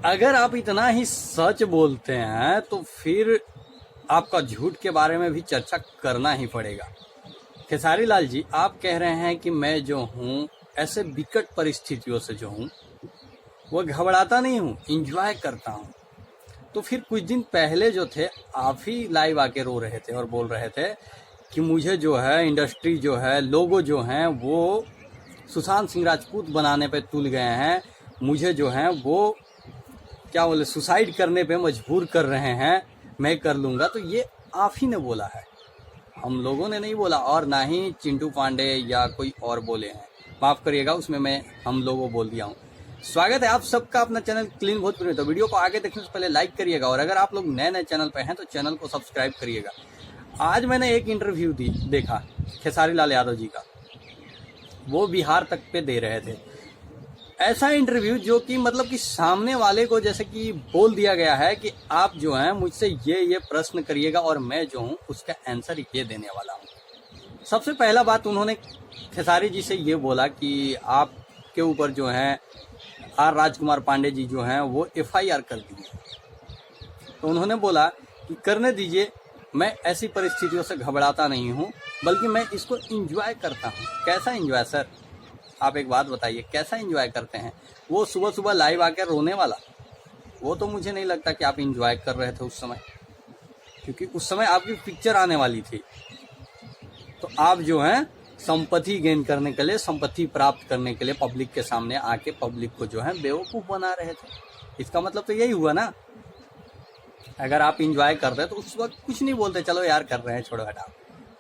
अगर आप इतना ही सच बोलते हैं तो फिर आपका झूठ के बारे में भी चर्चा करना ही पड़ेगा। खेसारी लाल जी, आप कह रहे हैं कि मैं जो हूँ ऐसे विकट परिस्थितियों से जो हूँ वो घबराता नहीं हूँ, इंजॉय करता हूँ। तो फिर कुछ दिन पहले जो थे आप ही लाइव आके रो रहे थे और बोल रहे थे कि मुझे जो है इंडस्ट्री जो है, लोगो जो हैं वो सुशांत सिंह राजपूत बनाने पे तुल गए हैं, मुझे जो है वो क्या बोले सुसाइड करने पे मजबूर कर रहे हैं, मैं कर लूँगा। तो ये आप ही ने बोला है, हम लोगों ने नहीं बोला, और ना ही चिंटू पांडे या कोई और बोले हैं। माफ़ करिएगा, उसमें मैं हम लोगों बोल दिया हूँ। स्वागत है आप सबका अपना चैनल क्लीन भोजपुरी में। तो वीडियो को आगे देखने से पहले लाइक करिएगा, और अगर आप लोग नए नए चैनल पे हैं तो चैनल को सब्सक्राइब करिएगा। आज मैंने एक इंटरव्यू देखा खेसारी लाल यादव जी का, वो बिहार तक पे दे रहे थे। ऐसा इंटरव्यू जो कि मतलब कि सामने वाले को जैसे कि बोल दिया गया है कि आप जो हैं मुझसे ये प्रश्न करिएगा और मैं जो हूँ उसका आंसर ये देने वाला हूँ। सबसे पहला बात उन्होंने खेसारी जी से ये बोला कि आपके ऊपर जो है आर राजकुमार पांडे जी जो हैं वो FIR कर दी है। तो उन्होंने बोला कि करने दीजिए, मैं ऐसी परिस्थितियों से घबराता नहीं हूँ, बल्कि मैं इसको एंजॉय करता हूँ। कैसा एंजॉय सर? आप एक बात बताइए, कैसा एंजॉय करते हैं? वो सुबह सुबह लाइव आकर रोने वाला, वो तो मुझे नहीं लगता कि आप एंजॉय कर रहे थे उस समय, क्योंकि उस समय आपकी पिक्चर आने वाली थी। तो आप जो हैं संपत्ति गेन करने के लिए, संपत्ति प्राप्त करने के लिए पब्लिक के सामने आके पब्लिक को जो है बेवकूफ़ बना रहे थे। इसका मतलब तो यही हुआ ना। अगर आप इंजॉय करते तो उस वक्त कुछ नहीं बोलते, चलो यार कर रहे हैं, छोड़ो हटाओ,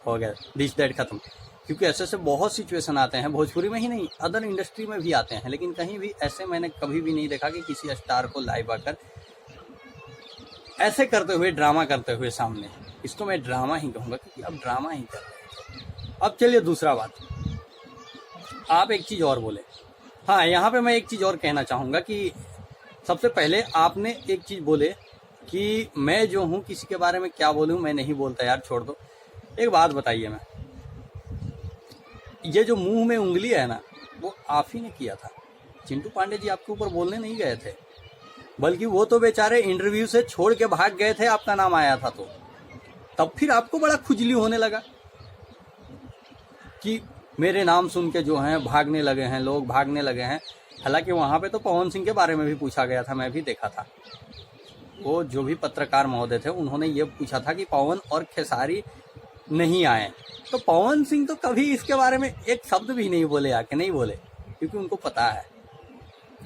हो गया, दिस दैट खत्म। क्योंकि ऐसे से बहुत सिचुएशन आते हैं, भोजपुरी में ही नहीं अदर इंडस्ट्री में भी आते हैं, लेकिन कहीं भी ऐसे मैंने कभी भी नहीं देखा कि किसी स्टार को लाइव आकर ऐसे करते हुए, ड्रामा करते हुए सामने। इसको मैं ड्रामा ही कहूँगा, क्योंकि अब ड्रामा ही कर रहे हैं। अब चलिए दूसरा बात, आप एक चीज़ और बोले। हाँ, यहाँ पे मैं एक चीज़ और कहना चाहूँगा कि सबसे पहले आपने एक चीज़ बोले कि मैं जो हूँ किसी के बारे में क्या बोलूँ, मैं नहीं बोलता यार, छोड़ दो। एक बात बताइए, मैं ये जो मुंह में उंगली है ना, वो आप ही ने किया था। चिंटू पांडे जी आपके ऊपर बोलने नहीं गए थे, बल्कि वो तो बेचारे इंटरव्यू से छोड़ के भाग गए थे, आपका नाम आया था तो तब फिर आपको बड़ा खुजली होने लगा कि मेरे नाम सुन के जो हैं भागने लगे हैं, लोग भागने लगे हैं। हालांकि वहाँ पे तो पवन सिंह के बारे में भी पूछा गया था, मैं भी देखा था। वो जो भी पत्रकार महोदय थे उन्होंने ये पूछा था कि पवन और खेसारी नहीं आए, तो पवन सिंह तो कभी इसके बारे में एक शब्द भी नहीं बोले, आके नहीं बोले, क्योंकि उनको पता है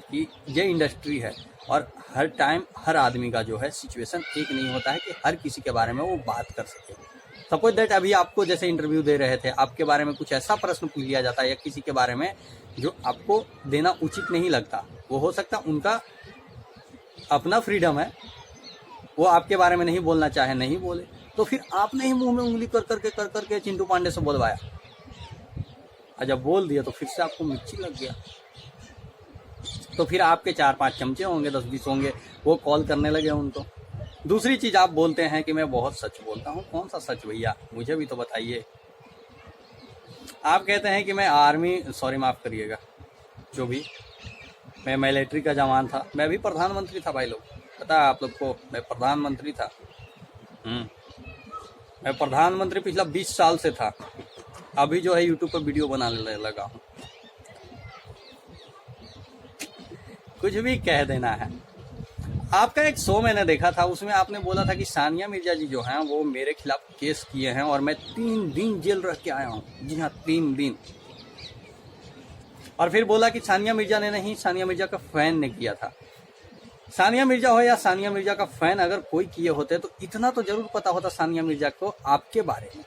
कि ये इंडस्ट्री है और हर टाइम हर आदमी का जो है सिचुएशन एक नहीं होता है कि हर किसी के बारे में वो बात कर सके। सपोज दैट अभी आपको जैसे इंटरव्यू दे रहे थे, आपके बारे में कुछ ऐसा प्रश्न पूछ लिया जाता है या किसी के बारे में जो आपको देना उचित नहीं लगता, वो हो सकता उनका अपना फ्रीडम है, वो आपके बारे में नहीं बोलना चाहे नहीं बोले, तो फिर आपने ही मुंह में उंगली कर करके चिंटू पांडे से बोलवाया, और जब बोल दिया तो फिर से आपको मिर्ची लग गया। तो फिर आपके 4-5 चमचे होंगे, 10-20 होंगे, वो कॉल करने लगे उनको। दूसरी चीज़ आप बोलते हैं कि मैं बहुत सच बोलता हूँ। कौन सा सच भैया, मुझे भी तो बताइए। आप कहते हैं कि मैं आर्मी, सॉरी माफ़ करिएगा, जो भी, मैं मिलिट्री का जवान था, मैं भी प्रधानमंत्री था भाई लोग, पता है आप लोग को, मैं प्रधानमंत्री था। मैं प्रधानमंत्री पिछला 20 साल से था, अभी जो है यूट्यूब पर वीडियो बनाने लगा हूँ। कुछ भी कह देना है। आपका एक शो मैंने देखा था, उसमें आपने बोला था कि सानिया मिर्जा जी जो हैं वो मेरे खिलाफ केस किए हैं और मैं 3 दिन जेल रह के आया हूँ। जी हाँ, 3 दिन। और फिर बोला कि सानिया मिर्जा ने नहीं, सानिया मिर्जा का फैन ने किया था। सानिया मिर्जा हो या सानिया मिर्जा का फैन अगर कोई किए होते तो इतना तो जरूर पता होता सानिया मिर्जा को आपके बारे में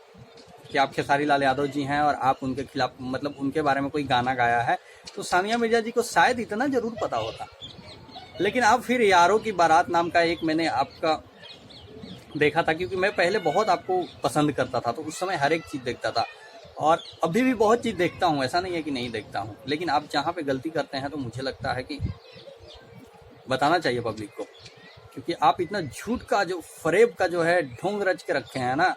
कि आप खेसारी लाल यादव जी हैं और आप उनके खिलाफ, मतलब उनके बारे में कोई गाना गाया है, तो सानिया मिर्जा जी को शायद इतना जरूर पता होता। लेकिन अब फिर यारों की बारात नाम का एक मैंने आपका देखा था, क्योंकि मैं पहले बहुत आपको पसंद करता था, तो उस समय हर एक चीज़ देखता था और अभी भी बहुत चीज़ देखता हूँ, ऐसा नहीं है कि नहीं देखता हूँ। लेकिन आप जहाँ पे गलती करते हैं तो मुझे लगता है कि बताना चाहिए पब्लिक को, क्योंकि आप इतना झूठ का जो फरेब का जो है ढोंग रच के रखे हैं ना,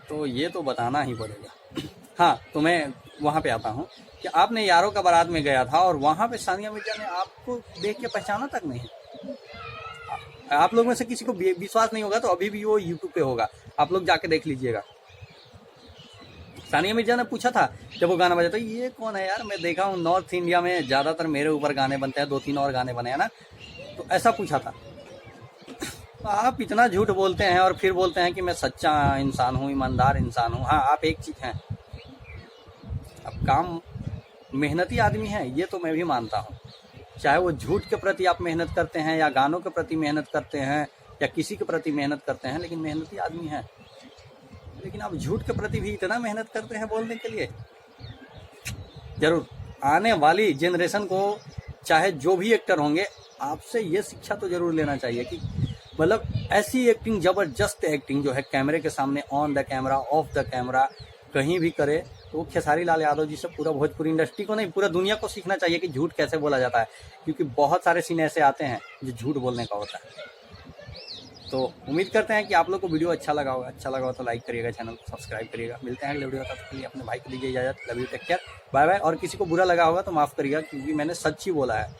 तो ये तो बताना ही पड़ेगा। हाँ, तो मैं वहाँ पे आता हूँ कि आपने यारों का बारात में गया था और वहाँ पे सानिया मिर्जा ने आपको देख के पहचाना तक नहीं। आप लोग में से किसी को विश्वास नहीं होगा तो अभी भी वो यूट्यूब पे होगा, आप लोग जाके देख लीजिएगा। सानिया मिर्जा ने पूछा था जब वो गाना बजा तो ये कौन है यार, मैं देखा हूँ नॉर्थ इंडिया में ज़्यादातर मेरे ऊपर गाने बनते हैं, 2-3 और गाने बने हैं ना, तो ऐसा पूछा था। आप इतना झूठ बोलते हैं और फिर बोलते हैं कि मैं सच्चा इंसान हूँ, ईमानदार इंसान हूँ। हाँ, आप एक चीज़ हैं, अब काम मेहनती आदमी हैं, ये तो मैं भी मानता हूँ। चाहे वो झूठ के प्रति आप मेहनत करते हैं या गानों के प्रति मेहनत करते हैं या किसी के प्रति मेहनत करते हैं, लेकिन मेहनती आदमी हैं। लेकिन आप झूठ के प्रति भी इतना मेहनत करते हैं बोलने के लिए। जरूर आने वाली जनरेशन को चाहे जो भी एक्टर होंगे, आपसे ये शिक्षा तो जरूर लेना चाहिए कि मतलब ऐसी एक्टिंग, जबरदस्त एक्टिंग जो है कैमरे के सामने, on the camera, of the camera, कहीं भी करे, तो वो खेसारी लाल यादव जी से पूरा भोजपुरी इंडस्ट्री को नहीं, पूरा दुनिया को सीखना चाहिए कि झूठ कैसे बोला जाता है। क्योंकि बहुत सारे सीन ऐसे आते हैं जो झूठ बोलने का होता है। तो उम्मीद करते हैं कि आप लोग को वीडियो अच्छा लगा होगा। अच्छा लगा हो तो लाइक करिएगा, चैनल को सब्सक्राइब करिएगा। मिलते हैं अगले वीडियो, तब तक के लिए अपने भाई को दीजिए इजाजत। Love you, take care, bye bye. और किसी को बुरा लगा होगा तो माफ़ करिएगा, क्योंकि मैंने सच ही बोला है।